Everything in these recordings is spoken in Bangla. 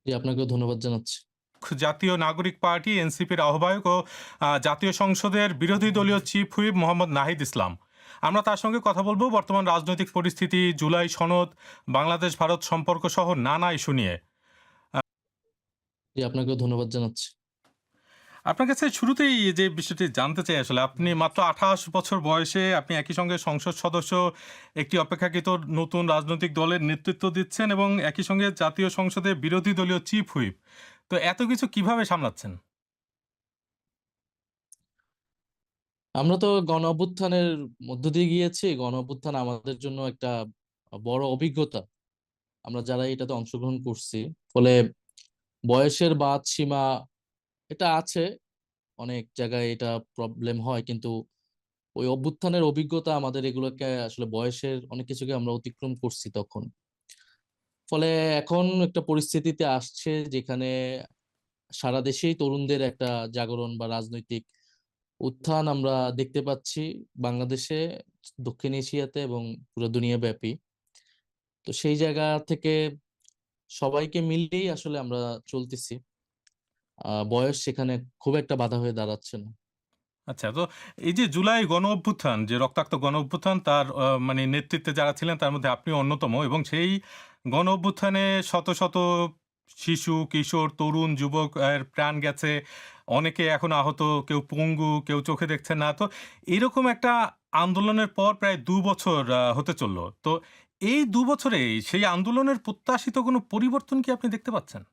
জি, আপনাকেও ধন্যবাদ জানাচ্ছি। জাতীয় নাগরিক পার্টি এনসিপির আহ্বায়ক ও জাতীয় সংসদের বিরোধী দলীয় চিফ হুইপ মোহাম্মদ নাহিদ ইসলাম। আমরা তার সঙ্গে কথা বলবো বর্তমান রাজনৈতিক পরিস্থিতি, জুলাই সনদ, বাংলাদেশ ভারত সম্পর্ক সহ নানা ইস্যু নিয়ে। জি, আপনাকেও ধন্যবাদ জানাচ্ছি। আপনার কাছে শুরুতেই এই যে বিষয়টি জানতে চাই, আসলে আপনি মাত্র ২৮ বছর বয়সে আপনি একই সঙ্গে সংসদ সদস্য, একটি অপেক্ষাকৃত নতুন রাজনৈতিক দলের নেতৃত্ব দিচ্ছেন এবং একই সঙ্গে জাতীয় সংসদের বিরোধী দলীয় চিফ হুইপ। তো এত কিছু কিভাবে সামলাচ্ছেন? আমরা তো গণ অভ্যুত্থানের মধ্য দিয়ে গিয়েছি। গণ অভ্যুত্থান আমাদের জন্য একটা বড় অভিজ্ঞতা। আমরা যারা এটাতে অংশগ্রহণ করছি। ফলে বয়সের বাদ সীমা এটা আছে। অনেক জায়গায় এটা প্রবলেম হয়। কিন্তু ওই অভ্যুত্থানের অভিজ্ঞতা আমাদের এগুলোকে আসলে বয়সের অনেক কিছুকে আমরা অতিক্রম করছি তখন। ফলে এখন একটা পরিস্থিতিতে আসছে যেখানে সারা দেশেই তরুণদের একটা জাগরণ বা রাজনৈতিক উত্থান আমরা দেখতে পাচ্ছি বাংলাদেশে, দক্ষিণ এশিয়াতে এবং পুরো দুনিয়াব্যাপী। তো সেই জায়গা থেকে সবাইকে মিলিয়েই আসলে আমরা চলতেছি। বয়স সেখানে খুব একটা বাধা হয়ে দাঁড়াচ্ছে না। আচ্ছা, তো এই যে জুলাই গণ অভ্যুত্থান, যে রক্তাক্ত গণ অভ্যুত্থান, তার মানে নেতৃত্বে যারা ছিলেন তার মধ্যে আপনিও অন্যতম, এবং সেই গণ অভ্যুত্থানে শত, শত শিশু, কিশোর, তরুণ, যুবক এর প্রাণ গেছে। অনেকে এখনো আহত, কেউ পঙ্গু, কেউ চোখে দেখছেন না। তো এরকম একটা আন্দোলনের পর প্রায় ২ বছর হতে চলল। তো এই ২ বছরে সেই আন্দোলনের প্রত্যাশিত কোনো পরিবর্তন কি আপনি দেখতে পাচ্ছেন?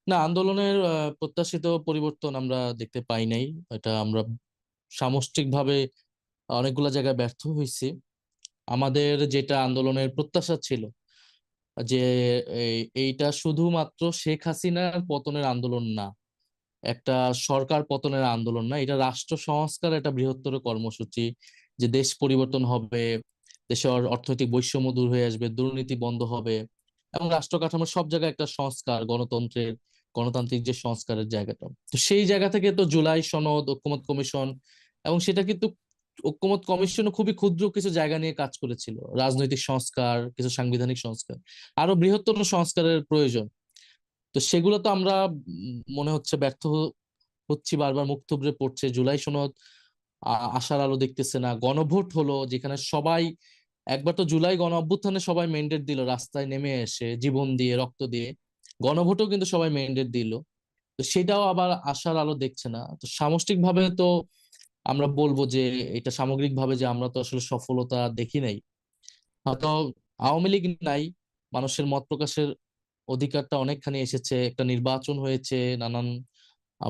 না, আন্দোলনের প্রত্যাশিত পরিবর্তন আমরা দেখতে পাই নাই। এটা আমরা সামষ্টিকভাবে অনেকগুলা জায়গায় ব্যর্থ হইছি। আমাদের যেটা আন্দোলনের প্রত্যাশা ছিল যে এইটা শুধুমাত্র শেখ হাসিনার পতনের আন্দোলন না, একটা সরকার পতনের আন্দোলন না, এটা রাষ্ট্র সংস্কার একটা বৃহত্তর কর্মসূচি। যে দেশ পরিবর্তন হবে, দেশের অর্থনৈতিক বৈষম্য দূর হয়ে আসবে, দুর্নীতি বন্ধ হবে এবং রাষ্ট্র কাঠামোর সব জায়গায় একটা সংস্কার, গণতান্ত্রিক যে সংস্কারের জায়গাটা, তো সেই জায়গা থেকে তো জুলাই সনদ, ঐকমত্য কমিশন, এবং সেটা কিন্তু ঐকমত্য কমিশনও খুবই ক্ষুদ্র কিছু জায়গা নিয়ে কাজ করেছিল। রাজনৈতিক সংস্কার, কিছু সাংবিধানিক সংস্কার, আরো বৃহত্তর সংস্কারের প্রয়োজন। তো সেগুলো তো আমরা মনে হচ্ছে ব্যর্থ হচ্ছি, বারবার মুখ থুবড়ে পড়ছে। জুলাই সনদ আশার আলো দেখতেছে না। গণভোট হলো যেখানে সবাই, একবার তো জুলাই গণ অভ্যুত্থানে সবাই মেন্ডেট দিল রাস্তায় নেমে এসে জীবন দিয়ে, রক্ত দিয়ে। গণভোটও কিন্তু সবাই মেন্ডেট দিল। তো সেটাও আবার আশার আলো দেখছে না। তো সামষ্টিক ভাবে তো আমরা বলবো যে এটা সামগ্রিক ভাবে যে আমরা তো আসলে সফলতা দেখি নাই। হয়তো আওয়ামী লীগ নাই, মানুষের মত প্রকাশের অধিকারটা অনেকখানি এসেছে, একটা নির্বাচন হয়েছে, নানান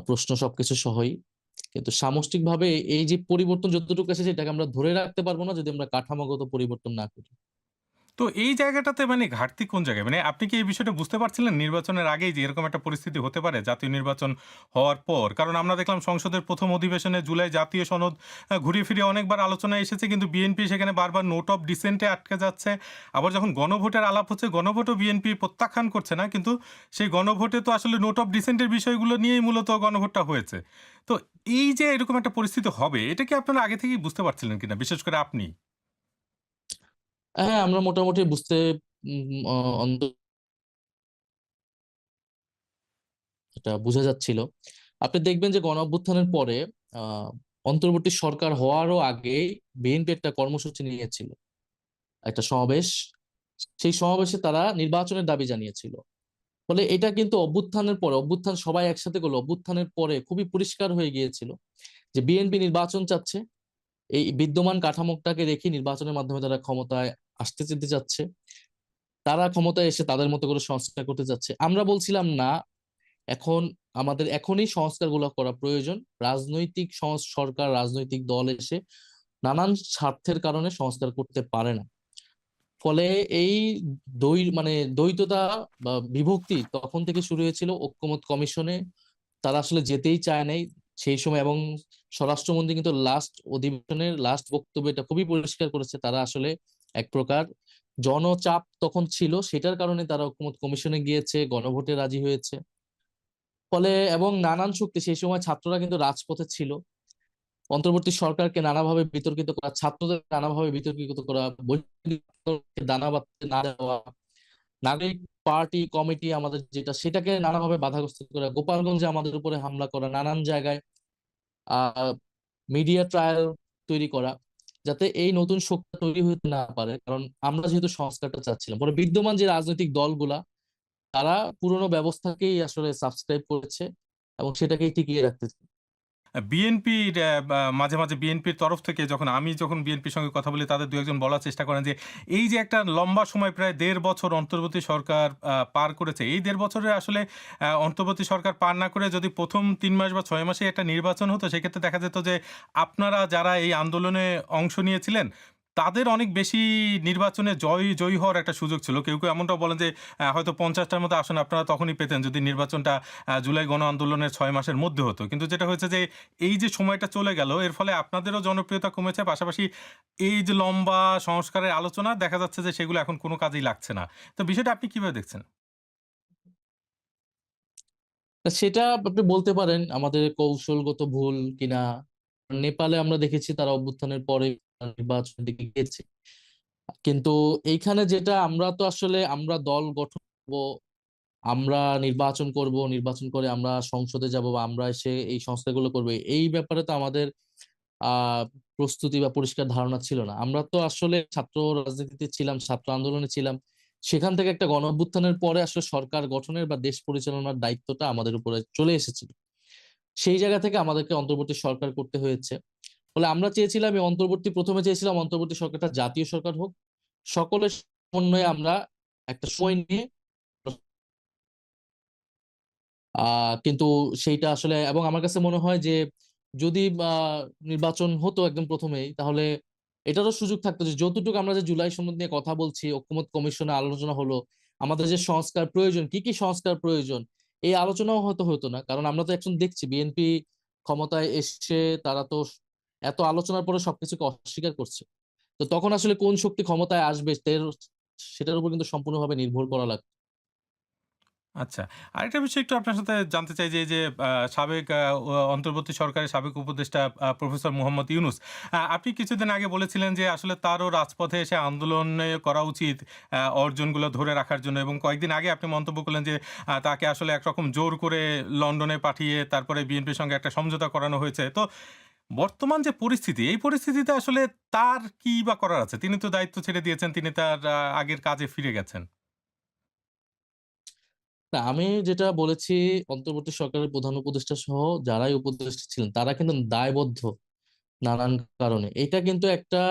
প্রশ্ন সবকিছু সহই। কিন্তু সামষ্টিকভাবে এই যে পরিবর্তন যতটুকু এসেছে এটাকে আমরা ধরে রাখতে পারবো না যদি আমরা কাঠামোগত পরিবর্তন না করি। তো এই জায়গাটাতে মানে ঘাটতি কোন জায়গায়? মানে আপনি কি এই বিষয়টা বুঝতে পারছিলেন নির্বাচনের আগেই যে এরকম একটা পরিস্থিতি হতে পারে জাতীয় নির্বাচন হওয়ার পর? কারণ আমরা দেখলাম সংসদের ১ম অধিবেশনে জুলাই জাতীয় সনদ ঘুরিয়ে ফিরিয়ে অনেকবার আলোচনায় এসেছে, কিন্তু বিএনপি সেখানে বারবার নোট অফ ডিসেন্টে আটকে যাচ্ছে। আবার যখন গণভোটের আলাপ হচ্ছে, গণভোটও বিএনপি প্রত্যাখ্যান করছে না। কিন্তু সেই গণভোটে তো আসলে নোট অফ ডিসেন্টের বিষয়গুলো নিয়েই মূলত গণভোটটা হয়েছে। তো এই যে এরকম একটা পরিস্থিতি হবে, এটা কি আপনারা আগে থেকেই বুঝতে পারছিলেন কিনা? বিশেষ করে আপনি? হ্যাঁ, আমরা মোটামুটি বুঝতে অন্তত এটা বোঝা যাচ্ছিল। আপনি দেখবেন যে গণ অভ্যুত্থানের পরে আহ অন্তর্বর্তী সরকার হওয়ারও আগে বিএনপি একটা কর্মসূচি নিয়েছিল, একটা সমাবেশ। সেই সমাবেশে তারা নির্বাচনের দাবি জানিয়েছিল। ফলে এটা কিন্তু অভ্যুত্থানের পরে, অভ্যুত্থান সবাই একসাথে করলো, অভ্যুত্থানের পরে খুবই পরিষ্কার হয়ে গিয়েছিল যে বিএনপি নির্বাচন চাচ্ছে। এই বিদ্যমান কাঠামোটাকে রেখে নির্বাচনের মাধ্যমে তারা ক্ষমতায় আসতে যেতে চাচ্ছে। তারা ক্ষমতায় এসে তাদের মতো করে সংস্কার করতে চাচ্ছে। আমরা বলছিলাম না, এখন আমাদের এখনই সংস্কারগুলো করা প্রয়োজন। রাজনৈতিক সরকার, রাজনৈতিক দল এসে নানান স্বার্থের কারণে সংস্কার করতে পারে না। ফলে এই মানে দ্বৈততা বা বিভক্তি তখন থেকে শুরু হয়েছিল ঐকমত্য কমিশনে। তারা আসলে যেতেই চায় নাই সেই সময়, এবং স্বরাষ্ট্রমন্ত্রী কিন্তু লাস্ট অধিবেশনের লাস্ট বক্তব্য এটা খুবই পরিষ্কার করেছে। তারা আসলে এক প্রকার জনচাপ তখন ছিল, সেটার কারণে তারা ঐকমত্য কমিশনে গিয়েছে, গণভোটে রাজি হয়েছে। ফলে এবং নানান শক্তি, সেই সময় ছাত্ররা কিন্তু রাজপথে ছিল। অন্তর্বর্তী সরকারকে নানাভাবে বিতর্কিত করা, ছাত্রদের নানাভাবে বিতর্কিত করা, বৈষম্যকে দানা বাঁধতে না দেওয়া, নাগরিক পার্টি কমিটি আমাদের যেটা, সেটাকে নানাভাবে বাধাগ্রস্ত করা, গোপালগঞ্জে আমাদের উপরে হামলা করা, নানান জায়গায় মিডিয়া ট্রায়াল তৈরি করা, যাতে এই নতুন শক্তি তৈরি হতে না পারে। কারণ আমরা যেহেতু সংস্কারটা চাচ্ছিলাম, পরে বিদ্যমান যে রাজনৈতিক দলগুলা তারা পুরোনো ব্যবস্থাকেই আসলে সাবস্ক্রাইব করেছে এবং সেটাকেই টিকিয়ে রাখতেছে। বিএনপির মাঝে, মাঝে বিএনপির তরফ থেকে যখন বিএনপির সঙ্গে কথা বলি তাদের ২-১ জন বলার চেষ্টা করেন যে এই যে একটা লম্বা সময় প্রায় ১.৫ বছর অন্তর্বর্তী সরকার পার করেছে। এই ১.৫ বছরে আসলে অন্তর্বর্তী সরকার পার না করে যদি ১ম ৩ মাস বা ৬ মাসেই একটা নির্বাচন হতো, সেক্ষেত্রে দেখা যেত যে আপনারা যারা এই আন্দোলনে অংশ নিয়েছিলেন তাদের অনেক বেশি নির্বাচনে জয়ী হওয়ার একটা সুযোগ ছিল। কেউ এমনটাও বলেন যে হয়তো ৫০ টার মতো আসন আপনারা তখনই পেতেন যদি নির্বাচনটা জুলাই গণ আন্দোলনের ৬ মাসের মধ্যে হতো। কিন্তু যেটা হয়েছে যে এই যে সময়টা চলে গেল, এর ফলে আপনাদেরও জনপ্রিয়তা কমেছে। পাশাপাশি এই যে লম্বা সংস্কারের আলোচনা, দেখা যাচ্ছে যে সেগুলো এখন কোনো কাজেই লাগছে না। তো বিষয়টা আপনি কিভাবে দেখছেন? তা সেটা আপনি বলতে পারেন আমাদের কৌশলগত ভুল কিনা। নেপালে আমরা দেখেছি তারা অভ্যুত্থানের পরে নির্বাচনের দিকে গেছে, কিন্তু এইখানে যেটা, আমরা তো আসলে আমরা দল গঠন করব, আমরা নির্বাচন করব, নির্বাচন করে আমরা সংসদে যাব বা আমরা এসে এই সংস্কারগুলো করবো, এই ব্যাপারে তো আমাদের আহ প্রস্তুতি বা পরিষ্কার ধারণা ছিল না। আমরা তো আসলে ছাত্র রাজনীতিতে ছিলাম, ছাত্র আন্দোলনে ছিলাম, সেখান থেকে একটা গণ অভ্যুত্থানের পরে আসলে সরকার গঠনের বা দেশ পরিচালনার দায়িত্বটা আমাদের উপরে চলে এসেছিল। সেই জায়গা থেকে আমাদেরকে অন্তর্বর্তী সরকার করতে হয়েছে। ফলে আমরা চেয়েছিলাম এই অন্তর্বর্তী, প্রথমে চেয়েছিলাম অন্তর্বর্তী সরকারটা জাতীয় সরকার হোক, সকলের সমন্বয়ে আমরা একটা সময় নিয়ে কিন্তু সেইটা আসলে, এবং আমার কাছে মনে হয় যে যদি নির্বাচন হতো একদম প্রথমেই, তাহলে এটারও সুযোগ থাকতো যে যতটুকু আমরা যে জুলাই সনদ নিয়ে কথা বলছি, ঐকমত্য কমিশনে আলোচনা হলো, আমাদের যে সংস্কার প্রয়োজন, কি কি সংস্কার প্রয়োজন, এই আলোচনাও হয়তো হতো না। কারণ আমরা তো এখন দেখছি বিএনপি ক্ষমতায় এসে তারা তো এত আলোচনার পরে সবকিছুকে অস্বীকার করছে। তো তখন আসলে কোন শক্তি ক্ষমতায় আসবে সেটার উপর কিন্তু সম্পূর্ণভাবে নির্ভর করা লাগবে। আচ্ছা। আরেকটা বিষয় একটু আপনার সাথে জানতে চাই যে, এই যে সাবেক অন্তর্বর্তী সরকারের সাবেক উপদেষ্টা প্রফেসর মোহাম্মদ ইউনূস। আপনি কিছুদিন আগে বলেছিলেন যে আসলে তারও রাজপথে এসে আন্দোলনে করা উচিত অর্জনগুলো ধরে রাখার জন্য, এবং কয়েকদিন আগে আপনি মন্তব্য করলেন যে তাকে আসলে একরকম জোর করে লন্ডনে পাঠিয়ে তারপরে বিএনপির সঙ্গে একটা সমঝোতা করানো হয়েছে। তো বর্তমান যে পরিস্থিতি, এই পরিস্থিতিতে আসলে তার কি বা করার আছে? তিনি তো দায়িত্ব ছেড়ে দিয়েছেন, তিনি তার আগের কাজে ফিরে গেছেন। না, আমি যেটা বলেছি, অন্তর্বর্তী সরকারের প্রধান উপদেষ্টা সহ যারাই উপদেষ্টা ছিলেন তারা কিন্তু দায়বদ্ধ নানান কারণে। এটা কিন্তু একটা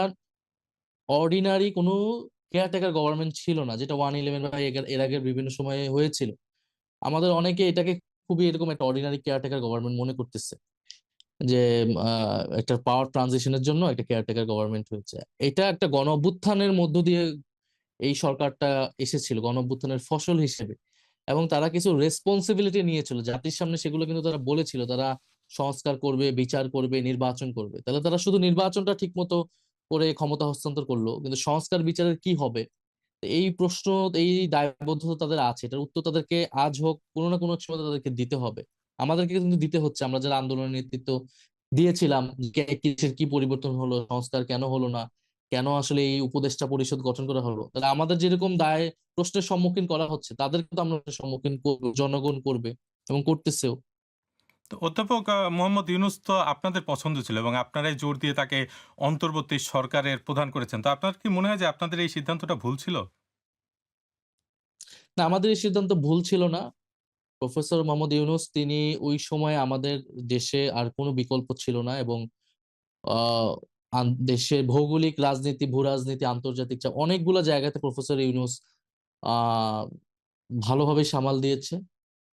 অর্ডিনারি কোনো কেয়ারটেকার গভর্নমেন্ট ছিল না, যেটা 111 বা এর আগের বিভিন্ন সময়ে হয়েছিল। আমাদের অনেকে এটাকে খুবই এরকম একটা অর্ডিনারি কেয়ারটেকার গভর্নমেন্ট মনে করতেছে, যে একটা পাওয়ার ট্রানজিশনের জন্য একটা কেয়ারটেকার গভর্নমেন্ট হয়েছে। এটা একটা গণ অভ্যুত্থানের মধ্য দিয়ে এই সরকারটা এসেছিল, গণ অভ্যুত্থানের ফসল হিসেবে। এবং তারা কিছু রেসপন্সিবিলিটি নিয়েছিল জাতির সামনে, সেগুলো কিন্তু তারা বলেছিল তারা সংস্কার করবে, বিচার করবে, নির্বাচন করবে। তাহলে তারা শুধু নির্বাচনটা ঠিক মতো করে ক্ষমতা হস্তান্তর করলো, কিন্তু সংস্কার বিচারের কি হবে, এই প্রশ্ন, এই দায়বদ্ধতা তাদের আছে। এটার উত্তর তাদেরকে আজ হোক কোনো না কোনো সময় তাদেরকে দিতে হবে। আমাদেরকে কিন্তু দিতে হচ্ছে, আমরা যারা আন্দোলনের নেতৃত্ব দিয়েছিলাম, যে কিসের কি পরিবর্তন হলো, সংস্কার কেন হলো না, কেন আসলে এই উপদেষ্টা পরিষদ গঠন করা হলো। তাহলে আমাদের যেরকম দায় প্রশ্নের সম্মুখীন করা হচ্ছে, তাদেরকে তো আমরা সম্মুখীন করবো, জনগণ করবে এবং করতেছেও। তো অধ্যাপক মোহাম্মদ ইউনূস তো আপনাদের পছন্দ ছিল এবং আপনারাই জোর দিয়ে তাকে অন্তর্বর্তী সরকারের প্রধান করেছেন। তো আপনার কি মনে হয় যে আপনাদের এই সিদ্ধান্তটা ভুল ছিল? না, আমাদের এই সিদ্ধান্ত ভুল ছিল না। প্রফেসর মোহাম্মদ ইউনূস তিনি ওই সময় আমাদের দেশে আর কোনো বিকল্প ছিল না, এবং আহ দেশের ভৌগোলিক রাজনীতি, ভূ রাজনীতি, আন্তর্জাতিক চাপ, অনেকগুলো জায়গাতে প্রফেসর ইউনূস আহ ভালোভাবে সামাল দিয়েছে।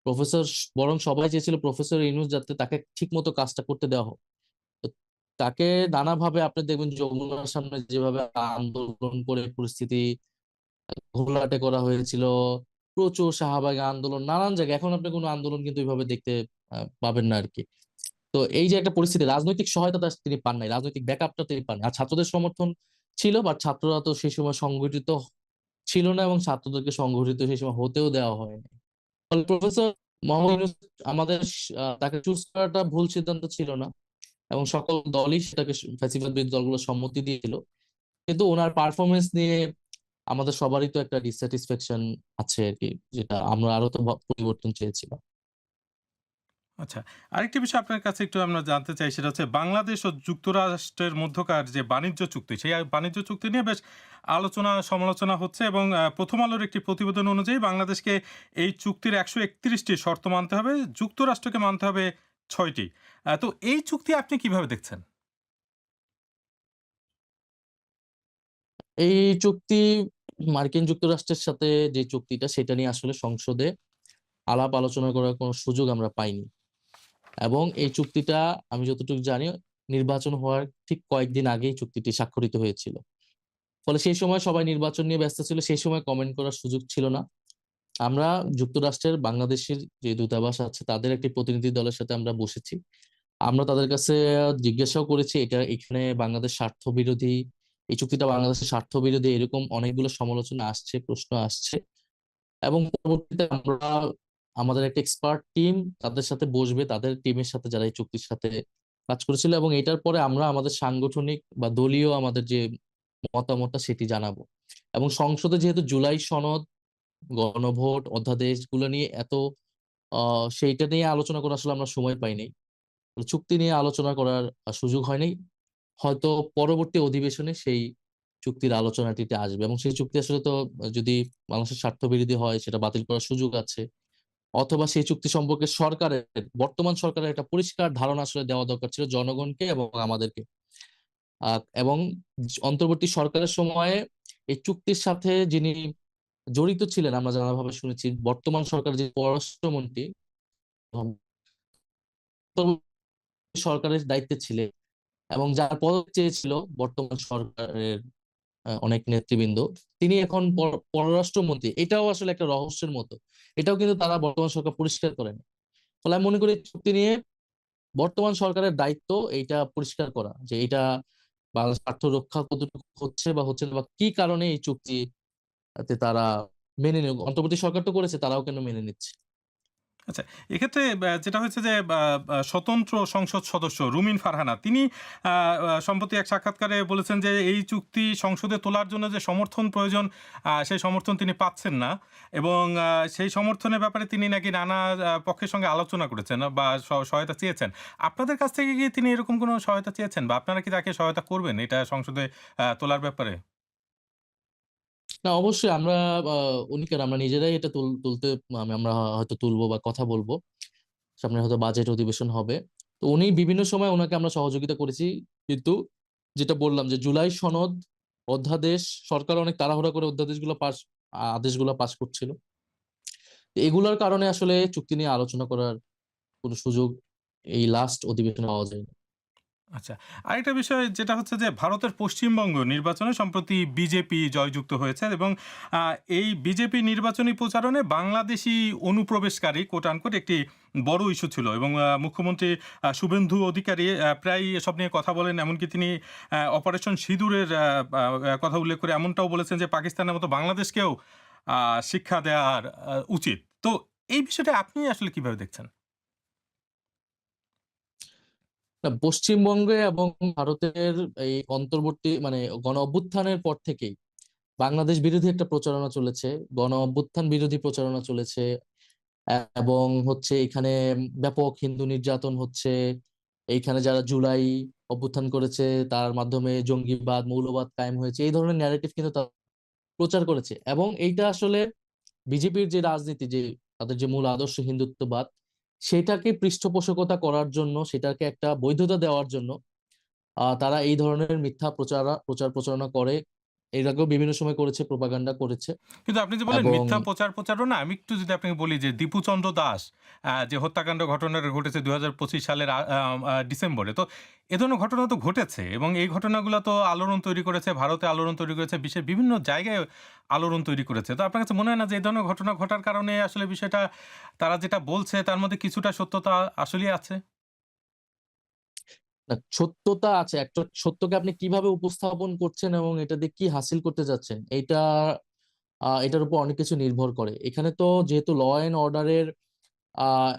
প্রফেসর, বরং সবাই চেয়েছিল প্রফেসর ইউনূস যাতে তাকে ঠিক মতো কাজটা করতে দেওয়া হোক। তো তাকে নানাভাবে আপনি দেখবেন যমুনার সামনে যেভাবে আন্দোলন করে পরিস্থিতি ঘোলাটে করা হয়েছিল, প্রচুর শাহবাগ আন্দোলন, নানান জায়গায়। এখন আপনি কোনো আন্দোলন কিন্তু এইভাবে দেখতে পাবেন না আর কি। তো এই যে একটা পরিস্থিতি, রাজনৈতিক সহায়তা তিনি পান নাই, রাজনৈতিক ব্যাকআপটা তিনি পান নাই। আর ছাত্রদের সমর্থন ছিল, বাট ছাত্ররা তো সেই সময় সংগঠিত ছিল না, এবং ছাত্রদেরকে সংগঠিত সেই সময় হতেও দেওয়া হয়নি। ফলে প্রফেসর মোহাম্মদ ইউনূস আমাদের তাকে চুজ করাটা ভুল সিদ্ধান্ত ছিল না, এবং সকল দলই সেটাকে, ফ্যাসিবাদ বিরোধী দলগুলো সম্মতি দিয়েছিল। কিন্তু ওনার পারফরমেন্স নিয়ে আমাদের সবারই তো একটা ডিসস্যাটিসফ্যাকশন আছে আর কি, যেটা আমরা আরো তো পরিবর্তন চেয়েছিলাম। আচ্ছা। আরেকটি বিষয় আপনার কাছে একটু আমরা জানতে চাই, সেটা হচ্ছে বাংলাদেশ ও যুক্তরাষ্ট্রের মধ্যকার যে বাণিজ্য চুক্তি, সেই বাণিজ্য চুক্তি নিয়ে বেশ আলোচনা সমালোচনা হচ্ছে এবং প্রথম আলোর একটি প্রতিবেদন অনুযায়ী বাংলাদেশকে এই চুক্তির ১৩১ টি শর্ত মানতে হবে, যুক্তরাষ্ট্রকে মানতে হবে ৬ টি। তো এই চুক্তি আপনি কিভাবে দেখছেন? এই চুক্তি মার্কিন যুক্তরাষ্ট্রের সাথে যে চুক্তিটা, সেটা নিয়ে আসলে সংসদে আলাপ আলোচনা করার কোনো সুযোগ আমরা পাইনি। এবং এই চুক্তিটা আমি যতটুকু জানি নির্বাচন হওয়ার ঠিক কয়েকদিন আগেই চুক্তিটি স্বাক্ষরিত হয়েছিল। ফলে সেই সময় সবাই নির্বাচন নিয়ে ব্যস্ত ছিল, সেই সময় কমেন্ট করার সুযোগ ছিল না। আমরা যুক্তরাষ্ট্রের বাংলাদেশের যে দূতাবাস আছে তাদের একটি প্রতিনিধি দলের সাথে আমরা বসেছি। আমরা তাদের কাছে জিজ্ঞাসাও করেছি এটা এখানে বাংলাদেশ স্বার্থ বিরোধী, এই চুক্তিটা বাংলাদেশের স্বার্থ বিরোধী, এরকম অনেকগুলো সমালোচনা আসছে, প্রশ্ন আসছে। এবং পরবর্তীতে আমরা আমাদের একটা এক্সপার্ট টিম তাদের সাথে বসবে, তাদের টিমের সাথে যারা এই চুক্তির সাথে কাজ করেছিল, এবং এটার পরে আমরা আমাদের সাংগঠনিক বা দলীয় আমাদের যে মতামতটা সেটি জানাবো। এবং সংসদে যেহেতু জুলাই সনদ, গণভোট, অধ্যাদেশ গুলো নিয়ে এত সেইটা নিয়ে আলোচনা করার আসলে আমরা সময় পাইনি, চুক্তি নিয়ে আলোচনা করার সুযোগ হয়নি। হয়তো পরবর্তী অধিবেশনে সেই চুক্তির আলোচনাটিতে আসবে, এবং সেই চুক্তি আসলে তো যদি বাংলাদেশের স্বার্থ বিরোধী হয় সেটা বাতিল করার সুযোগ আছে, অথবা সেই চুক্তি সম্পর্কে সরকারের, বর্তমান সরকারের একটা পরিষ্কার ধারণা আসলে দেওয়া দরকার ছিল জনগণকে এবং আমাদেরকে। এবং অন্তর্বর্তী সরকারের সময়ে এই চুক্তির সাথে যিনি জড়িত ছিলেন আমরা জানাভাবে শুনেছি, বর্তমান সরকার যে পররাষ্ট্রমন্ত্রী সরকারের দায়িত্বে ছিলেন এবং যার পদ চেয়েছিল বর্তমান সরকারের অনেক নেতৃবৃন্দ, তিনি এখন পররাষ্ট্রমন্ত্রী। এটাও আসলে একটা রহস্যের মতো, এটাও কিন্তু তারা বর্তমান সরকার পরিষ্কার করেনি। ফলে আমি মনে করি এই চুক্তি নিয়ে বর্তমান সরকারের দায়িত্ব এইটা পরিষ্কার করা, যে এটা বাংলাদেশ স্বার্থ রক্ষা কতটুকু হচ্ছে বা হচ্ছে না, বা কি কারণে এই চুক্তিতে তারা মেনে নিল, অন্তর্বর্তী সরকার তো করেছে, তারাও কেন মেনে নিচ্ছে। আচ্ছা, এক্ষেত্রে যেটা হয়েছে যে স্বতন্ত্র সংসদ সদস্য রুমিন ফারহানা তিনি আ আ সম্প্রতি এক সাক্ষাৎকারে বলেছেন যে এই চুক্তি সংসদে তোলার জন্য যে সমর্থন প্রয়োজন, সেই সমর্থন তিনি পাচ্ছেন না এবং সেই সমর্থনের ব্যাপারে তিনি নাকি নানা পক্ষের সঙ্গে আলোচনা করেছেন বা সহায়তা চেয়েছেন। আপনাদের কাছ থেকে কি তিনি এরকম কোনো সহায়তা চেয়েছেন বা আপনারা কি তাকে সহায়তা করবেন এটা সংসদে তোলার ব্যাপারে? না, অবশ্যই আমরা উনি কেন, আমরা নিজেরাই এটা তুলতে আমরা হয়তো তুলবো বা কথা বলবো। সামনে হয়তো বাজেট অধিবেশন হবে, তো উনি বিভিন্ন সময় ওনাকে আমরা সহযোগিতা করেছি। কিন্তু যেটা বললাম যে জুলাই সনদ, অধ্যাদেশ, সরকার অনেক তাড়াহুড়া করে আদেশগুলো পাস করছিল, তো এগুলোর কারণে আসলে চুক্তি নিয়ে আলোচনা করার কোনো সুযোগ এই লাস্ট অধিবেশনে পাওয়া যায়নি। আচ্ছা। আরেকটা বিষয় যেটা হচ্ছে যে ভারতের পশ্চিমবঙ্গ নির্বাচনে সম্প্রতি বিজেপি জয়যুক্ত হয়েছে এবং আ এই বিজেপি নির্বাচনী প্রচারণে বাংলাদেশী অনুপ্রবেশকারী কোট আনকোট একটি বড় ইস্যু ছিল এবং মুখ্যমন্ত্রী শুভেন্দু অধিকারী প্রায়ই এসব নিয়ে কথা বলেন। এমনকি তিনি অপারেশন সিঁদুরের কথা উল্লেখ করে এমনটাও বলেছেন যে পাকিস্তানের মতো বাংলাদেশকেও শিক্ষা দেওয়ার উচিত। তো এই বিষয়টা আপনি আসলে কিভাবে দেখছেন? না, পশ্চিমবঙ্গে এবং ভারতের এই অন্তর্বর্তী মানে গণ অভ্যুত্থানের পর থেকেই বাংলাদেশ বিরোধী একটা প্রচারণা চলেছে, গণ অভ্যুত্থান বিরোধী প্রচারণা চলেছে। এবং হচ্ছে এখানে ব্যাপক হিন্দু নির্যাতন হচ্ছে, এইখানে যারা জুলাই অভ্যুত্থান করেছে তার মাধ্যমে জঙ্গিবাদ, মৌলবাদ কায়েম হয়েছে, এই ধরনের ন্যারেটিভ কিন্তু তারা প্রচার করেছে। এবং এইটা আসলে বিজেপির যে রাজনীতি, যে তাদের যে মূল আদর্শ হিন্দুত্ববাদ, সেটাকে পৃষ্ঠপোষকতা করার জন্য, সেটাকে একটা বৈধতা দেওয়ার জন্য তারা এই ধরনের মিথ্যা প্রচার প্রচারণা করে। এর আগেও বিভিন্ন সময় করেছে, প্রোপাগান্ডা করেছে। কিন্তু আপনি যে বললেন এবং মিথ্যা প্রচারণা, আমি একটু যদি আপনাকে বলি যে দীপুচন্দ্র দাস যে হত্যাকাণ্ড ঘটনাটা ঘটেছে ২০২৫ সালের ডিসেম্বরে। তো এ ধরনের ঘটনা তো ঘটেছে এবং এই ঘটনাগুলা তো আলোড়ন তৈরি করেছে, ভারতে আলোড়ন তৈরি করেছে, বিশ্বের বিভিন্ন জায়গায় আলোড়ন তৈরি করেছে। তো আপনার কাছে মনে হয় না যে এই ধরনের ঘটনা ঘটার কারণে আসলে বিষয়টা তারা যেটা বলছে তার মধ্যে কিছুটা সত্যতা আসলেই আছে? না, সত্যতা আছে, একটা সত্যকে আপনি কিভাবে উপস্থাপন করছেন এবং এটা দিয়ে কি হাসিল করতে যাচ্ছেন, এটার উপর অনেক কিছু নির্ভর করে। এখানে তো যেহেতু ল অ্যান্ড অর্ডারের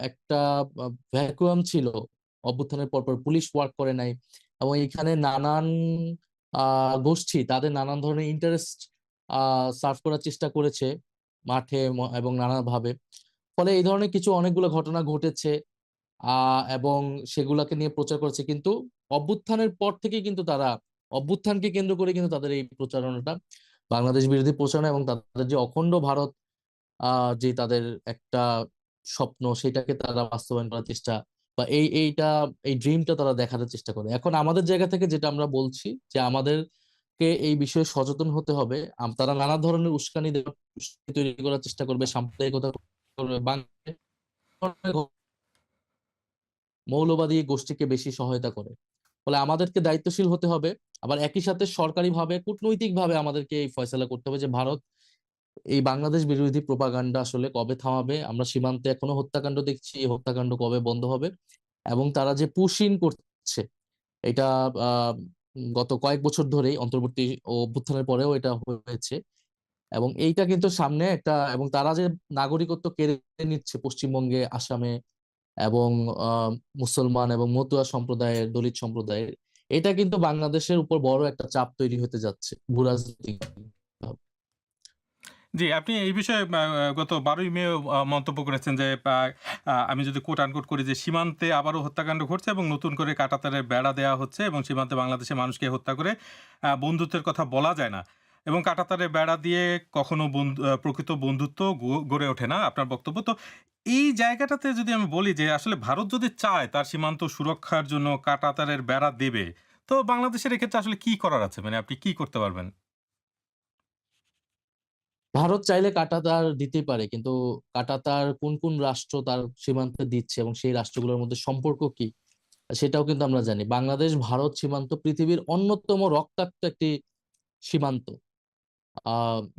একটা ভ্যাকুয়াম ছিল, অভ্যুত্থানের পর পর পুলিশ ওয়ার্ক করে নাই, এবং এখানে নানান গোষ্ঠী তাদের নানান ধরনের ইন্টারেস্ট সার্ভ করার চেষ্টা করেছে মাঠে এবং নানাভাবে। ফলে এই ধরনের কিছু অনেকগুলো ঘটনা ঘটেছে এবং সেগুলাকে নিয়ে প্রচার করেছে, কিন্তু অভ্যুত্থানের পর থেকে কিন্তু তারা অভ্যুত্থানকে কেন্দ্র করে কিন্তু তাদের এই প্রচারণাটা, বাংলাদেশ বিরোধী প্রচারণা এবং তাদের যে অখণ্ড ভারত যে তাদের একটা স্বপ্ন, সেটাকে তারা বাস্তবায়ন করার চেষ্টা, বা এই ড্রিমটা তারা দেখানোর চেষ্টা করে। এখন আমাদের জায়গা থেকে যেটা আমরা বলছি যে আমাদেরকে এই বিষয়ে সচেতন হতে হবে। তারা নানা ধরনের উস্কানি তৈরি করার চেষ্টা করবে, সাম্প্রদায়িকতা করবে, মৌলবাদী গোষ্ঠীকে বেশি সহায়তা করে। ফলে আমাদেরকে দায়িত্বশীল হতে হবে। আবার একই সাথে সরকারি ভাবে, কূটনৈতিক ভাবে আমাদেরকে এই ফয়সালা করতে হবে যে ভারত এই বাংলাদেশ বিরোধী প্রোপাগান্ডা আসলে কবে থামাবে। আমরা সীমান্তে এখনো হত্যাকাণ্ড দেখছি, এই হত্যাকাণ্ড কবে বন্ধ হবে। এবং তারা যে পুশিং করছে এটা আহ গত কয়েক বছর ধরেই, অন্তর্বর্তী ও অভ্যুত্থানের পরেও এটা হয়েছে। এবং এইটা কিন্তু সামনে একটা, এবং তারা যে নাগরিকত্ব কেড়ে নিচ্ছে পশ্চিমবঙ্গে, আসামে, এবং আহ মুসলমান এবং মতুয়া সম্প্রদায়ের, দলিত সম্প্রদায়ের, এটা কিন্তু বাংলাদেশের উপর বড় একটা চাপ তৈরি হতে যাচ্ছে ভূরাজনৈতিক। জি, আপনি এই বিষয়ে গত ১২ই মে মন্তব্য করেছেন যে আমি যদি কোট আনকোট করি যে সীমান্তে আবারও হত্যাকাণ্ড ঘটছে এবং নতুন করে কাঁটাতারের বেড়া দেওয়া হচ্ছে এবং সীমান্তে বাংলাদেশের মানুষকে হত্যা করে বন্ধুত্বের কথা বলা যায় না। এবং কাঁটাতারের বেড়া দিয়ে কখনো প্রকৃত বন্ধুত্ব গড়ে ওঠে না, আপনার বক্তব্য। তো এই জায়গাটাতে যদি আমি বলি যে আসলে ভারত যদি চায় তার সীমান্ত সুরক্ষার জন্য কাঁটাতারের বেড়া দেবে, তো বাংলাদেশের এক্ষেত্রে আসলে কি করার আছে? মানে আপনি কি করতে পারবেন? ভারত চাইলে কাঁটাতার দিতেই পারে, কিন্তু কাঁটাতার কোন কোন রাষ্ট্র তার সীমান্তে দিচ্ছে এবং সেই রাষ্ট্রগুলোর মধ্যে সম্পর্ক কি, সেটাও কিন্তু আমরা জানি। বাংলাদেশ ভারত সীমান্ত পৃথিবীর অন্যতম রক্তাক্ত একটি সীমান্ত।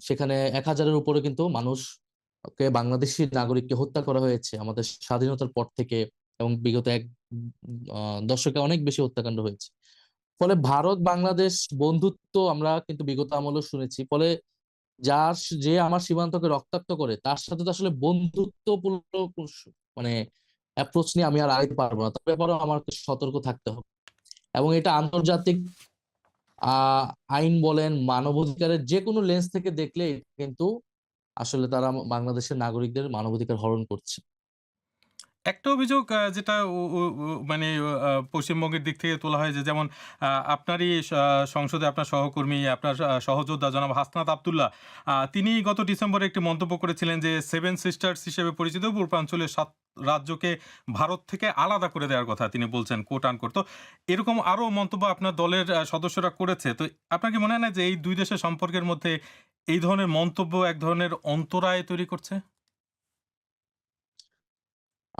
সেখানে 1,000-এর উপরে কিন্তু মানুষকে, বাংলাদেশি নাগরিককে হত্যা করা হয়েছে আমাদের স্বাধীনতার পর থেকে, এবং বিগত এক দশকে অনেক বেশি হত্যাকাণ্ড হয়েছে। ফলে ভারত বাংলাদেশ বন্ধুত্ব আমরা কিন্তু বিগত আমলেও শুনেছি। ফলে যার যে আমার সীমান্তকে রক্তাক্ত করে, তার সাথে তো আসলে বন্ধুত্বপূর্ণ মানে অ্যাপ্রোচ নিয়ে আমি আর আগাইতে পারবো না। তার ব্যাপারেও আমাকে সতর্ক থাকতে হবে। এবং এটা আন্তর্জাতিক আহ আইন বলেন, মানবাধিকারের যে কোনো লেন্স থেকে দেখলে কিন্তু আসলে তারা বাংলাদেশের নাগরিকদের মানবাধিকার হরণ করছে। একটা অভিযোগ যেটা মানে পশ্চিমবঙ্গের দিক থেকে তোলা হয় যে যেমন আপনারই সংসদে আপনার সহকর্মী, আপনার সহযোদ্ধা জনাব হাসনাত আব্দুল্লাহ, তিনি গত ডিসেম্বরে একটি মন্তব্য করেছিলেন যে সেভেন সিস্টার্স হিসেবে পরিচিত পূর্বাঞ্চলের ৭ রাজ্যকে ভারত থেকে আলাদা করে দেওয়ার কথা তিনি বলছেন, কোট আনকোট। তো এরকম আরো মন্তব্য আপনার দলের সদস্যরা করেছে। তো আপনার কি মনে হয় না যে এই ২ দেশের সম্পর্কের মধ্যে এই ধরনের মন্তব্য এক ধরনের অন্তরায় তৈরি করছে?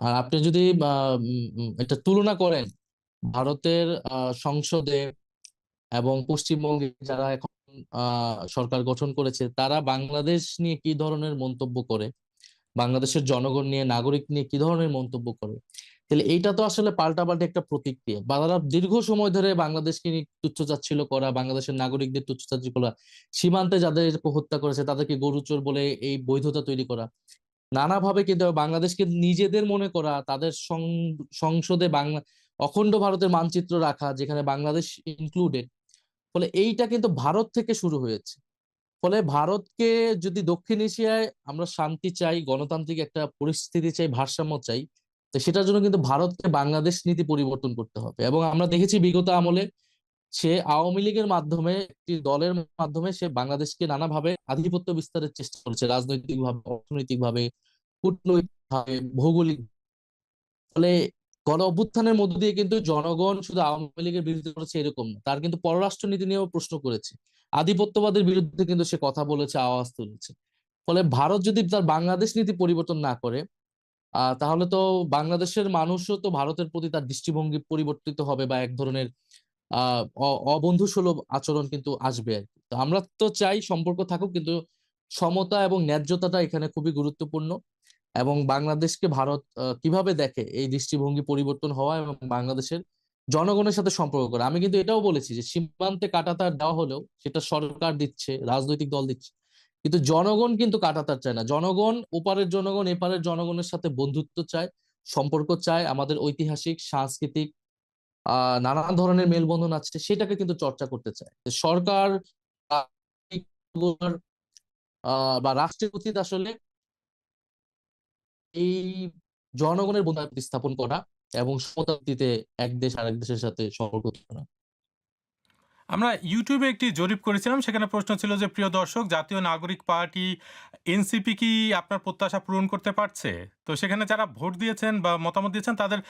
আর আপনি যদি এটা তুলনা করেন ভারতের সংসদে এবং পশ্চিমবঙ্গে যারা এখন সরকার গঠন করেছে, তারা বাংলাদেশ নিয়ে কি ধরনের মন্তব্য করে, বাংলাদেশের জনগণ নিয়ে, নাগরিক নিয়ে কি ধরনের মন্তব্য করে, তাহলে এইটা তো আসলে পাল্টাপাল্টি একটা প্রতিক্রিয়া। বা তারা দীর্ঘ সময় ধরে বাংলাদেশকে নিয়ে তুচ্ছতাচ্ছিল্য করা, বাংলাদেশের নাগরিকদের তুচ্ছতাচ্ছিল্য করা, সীমান্তে যাদের হত্যা করেছে তাদেরকে গরুচোর বলে এই বৈধতা তৈরি করা, নানাভাবে কিন্তু বাংলাদেশকে নিজেদের মনে করা, তাদের সংসদে বাংলা অখণ্ড ভারতের মানচিত্র রাখা, যেখানে বাংলাদেশ ইনক্লুডেড। ফলে এইটা কিন্তু ভারত থেকে শুরু হয়েছে। ফলে ভারতকে, যদি দক্ষিণ এশিয়ায় আমরা শান্তি চাই, গণতান্ত্রিক একটা পরিস্থিতি চাই, ভারসাম্য চাই, তো সেটার জন্য কিন্তু ভারতকে বাংলাদেশ নীতি পরিবর্তন করতে হবে। এবং আমরা দেখেছি বিগত আমলে সে আওয়ামী লীগের মাধ্যমে, একটি দলের মাধ্যমে সে বাংলাদেশকে নানাভাবে আধিপত্য বিস্তারের চেষ্টা করেছে, রাজনৈতিক ভাবে, অর্থনৈতিক ভাবে, কূটনৈতিক ভাবে, ভৌগোলিক। ফলে গণ অভ্যুত্থানের মধ্য দিয়ে কিন্তু জনগণ শুধু আওয়ামী লীগের বিরুদ্ধে করেছে এরকম না, তার কিন্তু পররাষ্ট্র নীতি নিয়েও প্রশ্ন করেছে, আধিপত্যবাদের বিরুদ্ধে কিন্তু সে কথা বলেছে, আওয়াজ তুলেছে। ফলে ভারত যদি তার বাংলাদেশ নীতি পরিবর্তন না করে, তাহলে তো বাংলাদেশের মানুষও তো ভারতের প্রতি তার দৃষ্টিভঙ্গি পরিবর্তিত হবে, বা এক ধরনের অবন্ধুসুলভ আচরণ কিন্তু আসবে আর কি। তো আমরা তো চাই সম্পর্ক থাকুক, কিন্তু সমতা এবং ন্যায্যতাটা এখানে খুবই গুরুত্বপূর্ণ। এবং বাংলাদেশকে ভারত কিভাবে দেখে, এই দৃষ্টিভঙ্গি পরিবর্তন হওয়া এবং বাংলাদেশের জনগণের সাথে সম্পর্ক করা। আমি কিন্তু এটাও বলেছি যে সীমান্তে কাঁটাতার দেওয়া হলেও সেটা সরকার দিচ্ছে, রাজনৈতিক দল দিচ্ছে, কিন্তু জনগণ কিন্তু কাঁটাতার চায় না। জনগণ, ওপারের জনগণ এপারের জনগণের সাথে বন্ধুত্ব চায়, সম্পর্ক চায়, আমাদের ঐতিহাসিক, সাংস্কৃতিক নানান ধরনের মেলবন্ধন আছে, সেটাকে কিন্তু চর্চা করতে চায়। তো সরকার বা রাষ্ট্রের উচিত আসলে এই জনগণের বন্ধুত্ব স্থাপন করা এবং সমতার ভিত্তিতে এক দেশ আরেক দেশের সাথে সম্পর্ক করা। আমরা ইউটিউবে একটি জরিপ করেছিলাম। সেখানে প্রশ্ন ছিল যে, প্রিয় দর্শক, জাতীয় নাগরিক পার্টি এনসিপি কি আপনার প্রত্যাশা পূরণ করতে পারছে? তো সেখানে যারা ভোট দিয়েছেন বা মতামত দিয়েছেন তাদের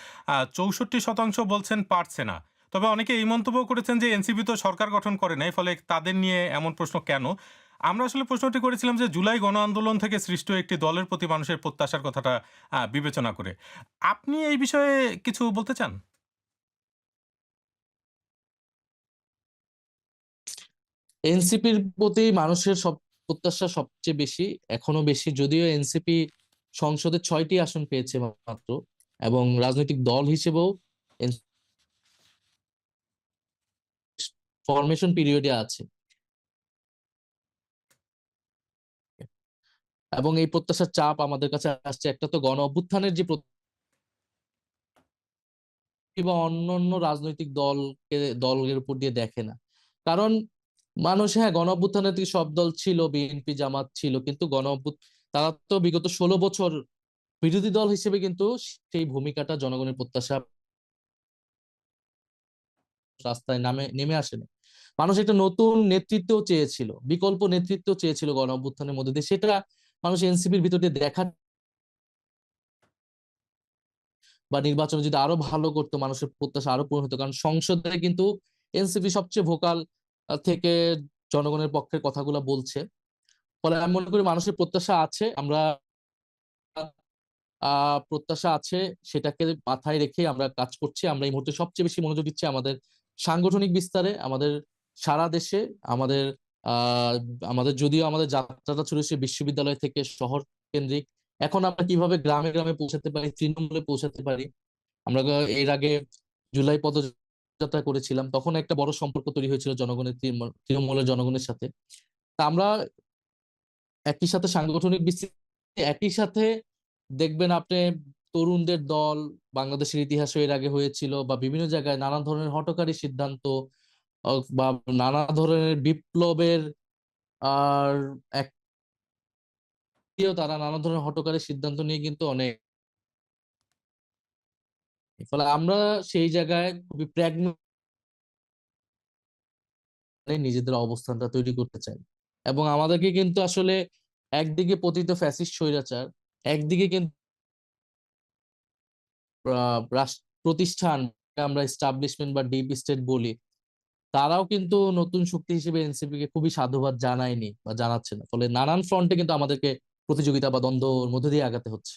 ৬৪% বলছেন পারছে না। তবে অনেকে এই মন্তব্য করেছেন যে এনসিপি তো সরকার গঠন করে নাই, ফলে তাদের নিয়ে এমন প্রশ্ন কেন? আমরা আসলে প্রশ্নটি করেছিলাম যে জুলাই গণ আন্দোলন থেকে সৃষ্ট একটি দলের প্রতি মানুষের প্রত্যাশার কথাটা বিবেচনা করে। আপনি এই বিষয়ে কিছু বলতে চান? এনসিপির প্রতি মানুষের সব প্রত্যাশা সবচেয়ে বেশি, এখনো বেশি, যদিও এনসিপি সংসদে 6টি আসন পেয়েছে মাত্র, এবং রাজনৈতিক দল হিসেবেও ফরমেশন পিরিয়ডে আছে। এবং এই প্রত্যাশার চাপ আমাদের কাছে আসছে, একটা তো গণ অভ্যুত্থানের যে বা অন্যান্য রাজনৈতিক দলের উপর দিয়ে দেখে না। কারণ মানুষ, হ্যাঁ, গণ অভ্যুত্থানের দিকে সব দল ছিল, বিএনপি জামাত ছিল, কিন্তু তারা তো বিগত 16 বছর বিরোধী দল হিসেবে কিন্তু সেই ভূমিকাটা, জনগণের প্রত্যাশা রাস্তায় নেমে আসেনি। মানুষ একটা নতুন নেতৃত্ব চেয়েছিল, বিকল্প নেতৃত্ব চেয়েছিল গণ অভ্যুত্থানের মধ্যে দিয়ে, সেটা মানুষ এনসিপির ভিতর দিয়ে দেখা, বা নির্বাচনে যদি আরো ভালো করতো মানুষের প্রত্যাশা আরো পূরণ হতো। কারণ সংসদে কিন্তু এনসিপি সবচেয়ে ভোকাল থেকে জনগণের পক্ষের কথাগুলো বলছে। ফলে আমি মনে করি মানুষের প্রত্যাশা আছে, আমরা প্রত্যাশা আছে, সেটাকে মাথায় রেখে আমরা কাজ করছি। আমরা এই মুহূর্তে সবচেয়ে বেশি মনোযোগ দিচ্ছি আমাদের সাংগঠনিক বিস্তারে, আমাদের সারা দেশে। আমাদের আহ আমাদের যদিও আমাদের যাত্রাটা শুরু হয়েছে বিশ্ববিদ্যালয় থেকে শহর কেন্দ্রিক, এখন আমরা কিভাবে গ্রামে গ্রামে পৌঁছাতে পারি, তৃণমূলে পৌঁছাতে পারি। আমরা এর আগে জুলাই পদযাত্রা করেছিলাম, তখন একটা বড় সম্পর্ক তৈরি হয়েছিল তৃণমূলের জনগণের সাথে। তা আমরা একই সাথে সাংগঠনিক বিস্তৃতি, একই সাথে দেখবেন আপনি তরুণদের দল, বাংলাদেশের ইতিহাসে এর আগে হয়েছিল, বা বিভিন্ন জায়গায় নানা ধরনের হঠকারী সিদ্ধান্ত, বা নানা ধরনের বিপ্লবের আর একটিও, তারা নানা ধরনের হঠকারী সিদ্ধান্ত নিয়ে কিন্তু অনেক, ফলে আমরা সেই জায়গায় খুবই নিজেদের অবস্থানটা তৈরি করতে চাই। এবং আমাদেরকে কিন্তু আসলে একদিকে পতিত ফ্যাসিস্ট স্বৈরাচার, একদিকে কিন্তু রাষ্ট্র প্রতিষ্ঠান, আমরা এস্টাবলিশমেন্ট বা ডিপ স্টেট বলি, তারাও কিন্তু নতুন শক্তি হিসেবে এনসিপি কে খুবই সাধুবাদ জানায়নি বা জানাচ্ছে না। ফলে নানান ফ্রন্টে কিন্তু আমাদেরকে প্রতিযোগিতা বা দ্বন্দ্বর মধ্যে দিয়ে আগাতে হচ্ছে।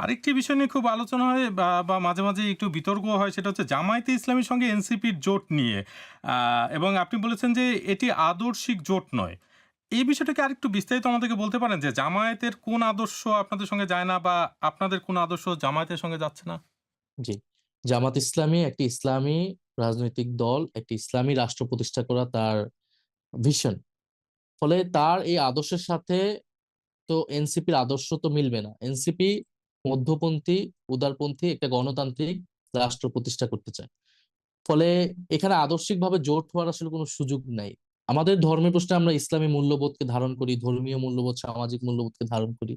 আরেকটি বিষয় নিয়ে খুব আলোচনা হয় বা মাঝে, মাঝে একটু বিতর্ক হয়, সেটা হচ্ছে জামায়াতে ইসলামীর সঙ্গে এনসিপির জোট নিয়ে। এবং আপনি বলেছেন যে এটি আদর্শিক জোট নয়। এই বিষয়টাকে আরেকটু বিস্তারিত আমাদেরকে বলতে পারেন যে জামায়াতের কোন আদর্শ আপনাদের সঙ্গে যায় না বা আপনাদের কোন আদর্শ জামায়াতের সঙ্গে যাচ্ছে না? জি, জামাত ইসলামী একটি ইসলামী রাজনৈতিক দল, একটি ইসলামী রাষ্ট্র প্রতিষ্ঠা করা তার ভিশন। ফলে তার এই আদর্শের সাথে তো এনসিপির আদর্শ তো মিলবে না। এনসিপি মধ্যপন্থী, উদারপন্থী একটা গণতান্ত্রিক রাষ্ট্র প্রতিষ্ঠা করতে চায়। ফলে এখানে আদর্শিক ভাবে জোট হওয়ার আসলে কোনো সুযোগ নাই। আমাদের ধর্মের প্রশ্নে আমরা ইসলামী মূল্যবোধকে ধারণ করি, ধর্মীয় মূল্যবোধ, সামাজিক মূল্যবোধকে ধারণ করি,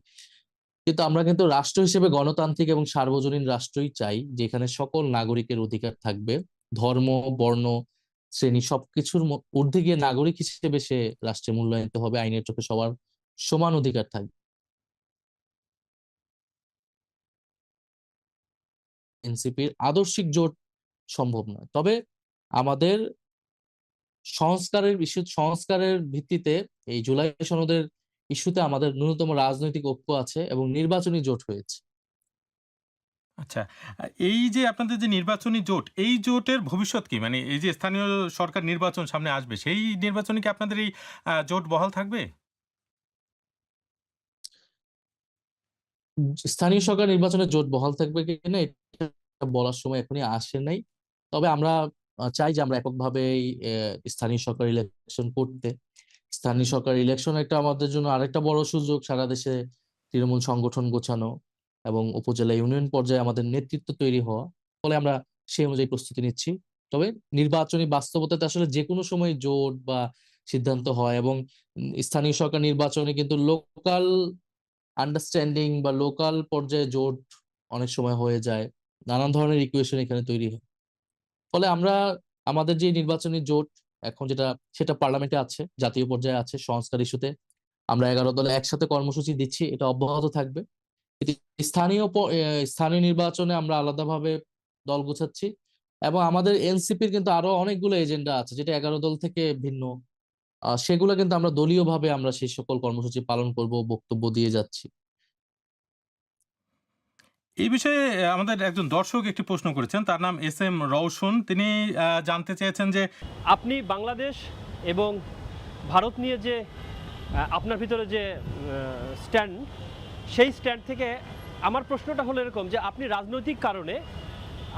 কিন্তু আমরা কিন্তু রাষ্ট্র হিসেবে গণতান্ত্রিক এবং সার্বজনীন রাষ্ট্রই চাই, যেখানে সকল নাগরিকের অধিকার থাকবে। ধর্ম, বর্ণ, শ্রেণী সবকিছুর ঊর্ধ্বে গিয়ে নাগরিক হিসেবে সে রাষ্ট্রে মূল্যায়িত হবে, আইনের চোখে সবার সমান অধিকার থাকবে। এনসিপির আদর্শিক জোট সম্ভব নয়। তবে আমাদের সংস্কারের ভিত্তিতে এই জুলাই সনদের ইস্যুতে আমাদের ন্যূনতম রাজনৈতিক ঐক্য আছে এবং নির্বাচনী জোট হয়েছে। আচ্ছা, এই যে আপনাদের যে নির্বাচনী জোট, এই জোটের ভবিষ্যৎ কি? মানে এই যে স্থানীয় সরকার নির্বাচন সামনে আসবে, সেই নির্বাচনে কি আপনাদের এই জোট বহাল থাকবে? স্থানীয় সরকার নির্বাচনে জোট বহাল থাকবে কিনা এটা বলার সময় এখনই আসে নাই। তবে আমরা চাই যে আমরা এককভাবে এই স্থানীয় সরকার ইলেকশন করতে। স্থানীয় সরকার ইলেকশন একটা আমাদের জন্য আরেকটা বড় সুযোগ, সারা দেশে তৃণমূল সংগঠন গোছানো এবং উপজেলা ইউনিয়ন পর্যায়ে আমাদের নেতৃত্ব তৈরি হওয়া। ফলে আমরা সেই অনুযায়ী প্রস্তুতি নিচ্ছি। তবে নির্বাচনী বাস্তবতাতে আসলে যে কোনো সময় জোট বা সিদ্ধান্ত হয়, এবং স্থানীয় সরকার নির্বাচনে কিন্তু লোকাল আন্ডারস্ট্যান্ডিং বা লোকাল পর্যায়ে জোট অনেক সময় হয়ে যায়, নানান ধরনের ইকুয়েশন এখানে তৈরি হয়। ফলে আমরা আমাদের যে নির্বাচনী জোট এখন যেটা, সেটা পার্লামেন্টে আছে, জাতীয় পর্যায়ে আছে, সংস্কার ইস্যুতে আমরা 11 দলে একসাথে কর্মসূচি দিচ্ছি, এটা অব্যাহত থাকবে। কিন্তু স্থানীয় নির্বাচনে আমরা আলাদাভাবে দল গোছাচ্ছি, এবং আমাদের এনসিপির কিন্তু আরো অনেকগুলো এজেন্ডা আছে যেটা 11 দল থেকে ভিন্ন। সেগুলো কিন্তু আমরা দলীয়ভাবে আমরা সেই সকল কর্মসূচি পালন করব, বক্তব্য দিয়ে যাচ্ছি। এই বিষয়ে আমাদের একজন দর্শক একটি প্রশ্ন করেছেন, তার নাম এস এম রওশন। তিনি জানতে চেয়েছেন যে আপনি বাংলাদেশ এবং ভারত নিয়ে যে আপনার ভিতরে যে স্ট্যান্ড, সেই স্ট্যান্ড থেকে আমার প্রশ্নটা হলো এরকম যে আপনি রাজনৈতিক কারণে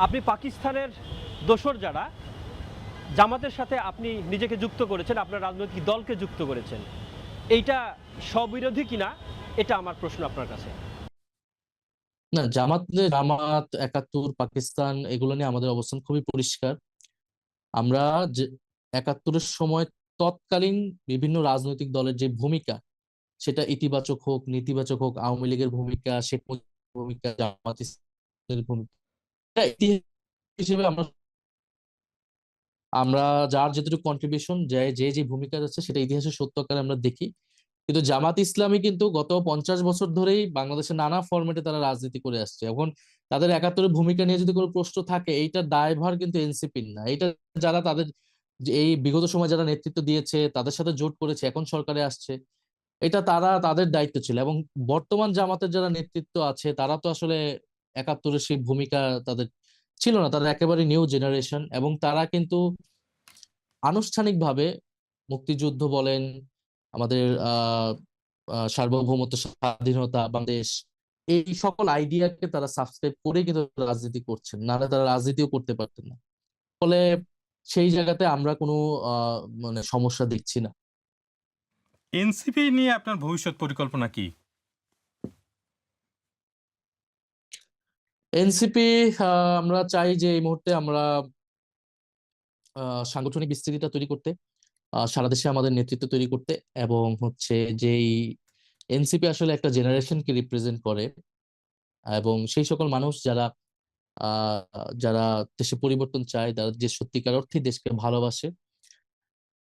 আপনি পাকিস্তানের দোসর যারা জামাতের সাথে আপনি নিজেকে যুক্ত করেছেন, আপনার রাজনৈতিক দলকে যুক্ত করেছেন, এইটা স্ববিরোধী কিনা, এটা আমার প্রশ্ন আপনার কাছে। না, জামাত 71 পাকিস্তান এগুলো নিয়ে আমাদের অবস্থান খুবই পরিষ্কার। আমরা যে 71-এর সময় তৎকালীন বিভিন্ন রাজনৈতিক দলের যে ভূমিকা, সেটা ইতিবাচক হোক নেতিবাচক হোক, আওয়ামী লীগের ভূমিকা, শেখ মুজিবের ভূমিকা, জামাত ইসলামের ভূমিকা, এটা ইতিহাস হিসেবে আমরা আমরা যার যেটুকু কন্ট্রিবিউশন, যে যে ভূমিকা আছে সেটা ইতিহাসের সত্য আকারে আমরা দেখি। কিন্তু জামাত ইসলামী কিন্তু গত 50 বছর ধরেই বাংলাদেশের নানা ফরম্যাটে তারা রাজনীতি করে আসছে। এখন তাদের 71-এর ভূমিকা নিয়ে যদি কোনো প্রশ্ন থাকে, এইটার দায়ভার কিন্তু এনসিপির না। এটা যারা তাদের যে এই বিগত সময় যারা নেতৃত্ব দিয়েছে, তাদের সাথে জোট করেছে, এখন সরকারে আসছে, এটা তারা তাদের দায়িত্ব ছিল। এবং বর্তমান জামাতের যারা নেতৃত্ব আছে তারা তো আসলে 71-এর সেই ভূমিকা তাদের ছিল না, তারা একেবারে নিউ জেনারেশন, এবং তারা কিন্তু আনুষ্ঠানিকভাবে মুক্তিযুদ্ধ বলেন, আমাদের সার্বভৌমত্ব, স্বাধীনতা, বাংলাদেশ, এই সকল আইডিয়াকে তারা সাবস্ক্রাইব করে কিন্তু রাজনীতি করছেন, নাহলে তারা রাজনীতিও করতে পারতেন না। ফলে সেই জায়গাতে আমরা কোনো মানে সমস্যা দেখছি না। এনসিপি নিয়ে আপনার ভবিষ্যৎ পরিকল্পনা কি? এনসিপি, আমরা চাই যে এই মুহূর্তে আমরা সাংগঠনিক বিস্তৃতিটা তৈরি করতে, সারা দেশে আমাদের নেতৃত্ব তৈরি করতে, এবং হচ্ছে যেই এনসিপি আসলে একটা জেনারেশনকে রিপ্রেজেন্ট করে, এবং সেই সকল মানুষ যারা যারা দেশে পরিবর্তন চায়, তারা যে সত্যিকার অর্থে দেশকে ভালোবাসে,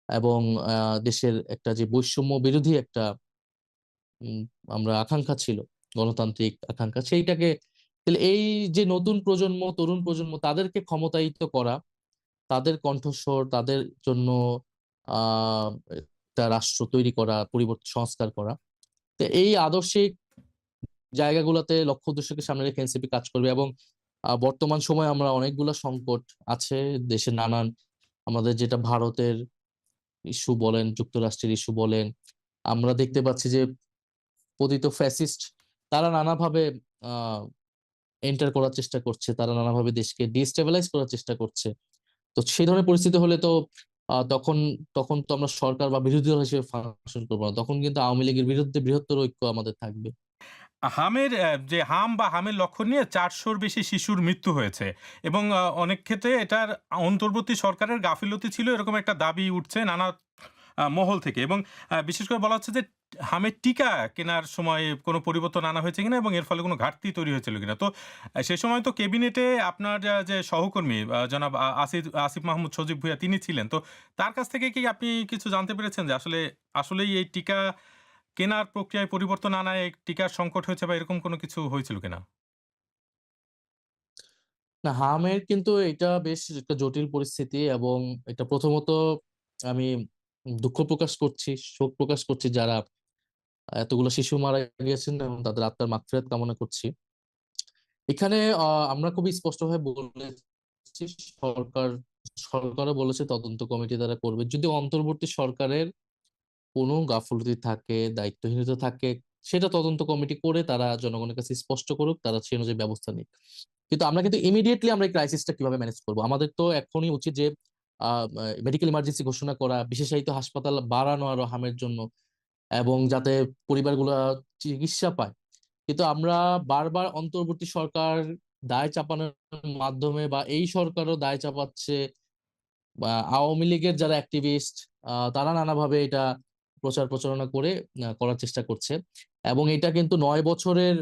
এবং দেশের একটা যে বৈষম্য বিরোধী একটা উম, আমরা আকাঙ্ক্ষা ছিল, গণতান্ত্রিক আকাঙ্ক্ষা, সেইটাকে, তাহলে এই যে নতুন প্রজন্ম, তরুণ প্রজন্ম, তাদেরকে ক্ষমতায়িত করা, তাদের কণ্ঠস্বর, তাদের জন্য আহ একটা রাষ্ট্র তৈরি করা, পরিবর্তন, সংস্কার করা, তো এই আদর্শিক জায়গাগুলোতে লক্ষ্য উদ্দেশ্যকে সামনে রেখে এনসিপি কাজ করবে। এবং বর্তমান সময়ে আমরা অনেকগুলা সংকট আছে দেশে, নানান, আমাদের যেটা ভারতের ইস্যু বলেন, যুক্তরাষ্ট্রের ইস্যু বলেন, আমরা দেখতে পাচ্ছি যে পতিত ফ্যাসিস্ট তারা নানাভাবে আহ এন্টার করার চেষ্টা করছে, তারা নানাভাবে দেশকে ডিস্টেবিলাইজ করার চেষ্টা করছে। তো সেই ধরনের পরিস্থিতি হলে তো তখন তখন তো আমরা সরকার বা বিরোধী দল হিসেবে ফাংশন করবো না, তখন কিন্তু আওয়ামী লীগের বিরুদ্ধে বৃহত্তর ঐক্য আমাদের থাকবে। যে হাম বা হামের লক্ষণ নিয়ে 400-র বেশি শিশুর মৃত্যু হয়েছে এবং অনেক ক্ষেত্রে এটার অন্তর্বর্তী সরকারের গাফিলতি ছিল, এরকম একটা দাবি উঠছে নানা মহল থেকে। এবং বিশেষ করে বলা হচ্ছে যে হামের টিকা কেনার সময় কোনো পরিবর্তন আনা হয়েছে কিনা এবং এর ফলে কোনো ঘাটতি তৈরি হয়েছিল কিনা। তো সে সময় তো ক্যাবিনেটে আপনার যে সহকর্মী জনাব আসিফ মাহমুদ সজীব ভুঁইয়া তিনি ছিলেন। তো তার কাছ থেকে কি আপনি কিছু জানতে পেরেছেন যে আসলেই এই টিকা কেনার প্রক্রিয়ায় পরিবর্তন আনায় টিকার সংকট হয়েছে বা এরকম কোনো কিছু হয়েছিল কিনা? না, হামের কিন্তু এটা বেশ একটা জটিল পরিস্থিতি, এবং এটা প্রথমত আমি দুঃখ প্রকাশ করছি, শোক প্রকাশ করছি যারা এতগুলো শিশু মারা গিয়েছেন, এবং তাদের আত্মার মাগফিরাত কামনা করছি। এখানে আমরা খুবই স্পষ্টভাবে বলেছি, সরকার সরকারও বলেছে তদন্ত কমিটি দ্বারা করবে। যদি অন্তর্বর্তী সরকারের কোনো গাফলতি থাকে, দায়িত্বহীনতা থাকে, সেটা তদন্ত কমিটি করে তারা জনগণের কাছে স্পষ্ট করুক, তারা সেই অনুযায়ী ব্যবস্থা নিক। কিন্তু আমরা কিন্তু ইমিডিয়েটলি আমরা এই ক্রাইসিসটা কিভাবে ম্যানেজ করবো, আমাদের তো এখনই উচিত যে মেডিকেল ইমার্জেন্সি ঘোষণা করা, বিশেষায়িত হাসপাতাল বাড়ানো আরো হামের জন্য, এবং যাতে পরিবারগুলা চিকিৎসা পায়। কিন্তু আমরা বারবার অন্তর্বর্তী সরকার দায় চাপানোর মাধ্যমে, বা এই সরকারও দায় চাপাচ্ছে, বা আওয়ামী লীগের যারা অ্যাক্টিভিস্ট তারা নানাভাবে এটা প্রচার প্রচারণা করে করার চেষ্টা করছে। এবং এটা কিন্তু ৯ বছরের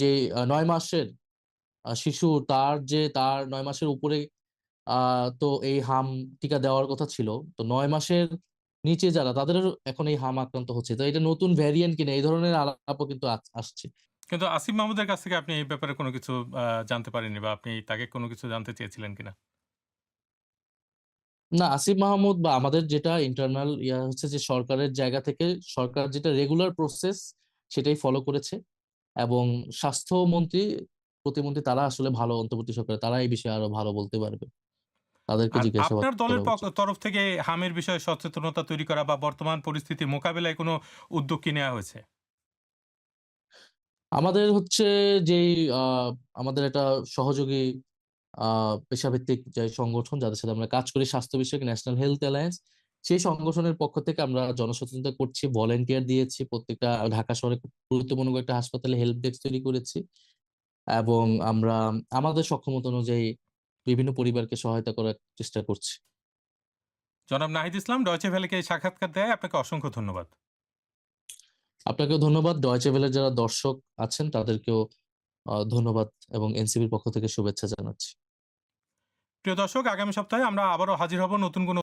যে ৯ মাসের শিশু, তার ৯ মাসের উপরে তো এই হাম টিকা দেওয়ার কথা ছিল। তো ৯ মাসের নিচে যারা, তাদের এখন এই হাম আক্রান্ত হচ্ছে। তো এটা নতুন ভ্যারিয়েন্ট কিনা এই ধরনের আলাপও কিন্তু আসছে। কিন্তু আসিফ মাহমুদের কাছ থেকে আপনি এই ব্যাপারে কোনো কিছু জানতে পারেননি বা আপনি তাকে কোনো কিছু জানতে চেয়েছিলেন কিনা? না, আসিফ মাহমুদ বা আমাদের যেটা ইন্টারনাল হচ্ছে যে সরকারের জায়গা থেকে সরকার যেটা রেগুলার প্রসেস সেটাই ফলো করেছে। এবং স্বাস্থ্যমন্ত্রী, প্রতিমন্ত্রী তারা আসলে ভালো, অন্তর্বর্তী সরকার তারা এই বিষয়ে আরো ভালো বলতে পারবে, তাদেরকে আর জিজ্ঞাসাবাদ আপনার দলের করা উচিত। তরফ থেকে হামের বিষয়ে সচেতনতা তৈরি করা বা বর্তমান পরিস্থিতি মোকাবিলায় কোনো উদ্যোগ কি নেওয়া হয়েছে? আমাদের হচ্ছে যেই আমাদের একটা সহযোগী পেশাভিত্তিক যে সংগঠন যাদের সাথে আমরা কাজ করি, স্বাস্থ্য বিষয়ক ন্যাশনাল হেলথ অ্যালায়েন্স, সেই সংগঠনের পক্ষ থেকে আমরা জনসচেতনতা করছি, ভলেন্টিয়ার দিয়েছি, প্রত্যেকটা ঢাকা শহরে খুব গুরুত্বপূর্ণ একটা হাসপাতালে হেল্প ডেস্ক তৈরি করেছি। এবং আমরা আমাদের সক্ষমতা অনুযায়ী বিভিন্ন পরিবারকে সহায়তা করার চেষ্টা করছি। জনাব নাহিদ ইসলাম, ডয়চে ভেলেকে এই সাক্ষাৎকার দেয় আপনাকে অসংখ্য ধন্যবাদ। আপনাকেও ধন্যবাদ। ডয়চে ভেলের যারা দর্শক আছেন তাদেরকেও ধন্যবাদ এবং এনসিবির পক্ষ থেকে শুভেচ্ছা জানাচ্ছি। প্রিয় দর্শক, আগামী সপ্তাহে আমরা আবারও হাজির হব নতুন কোনো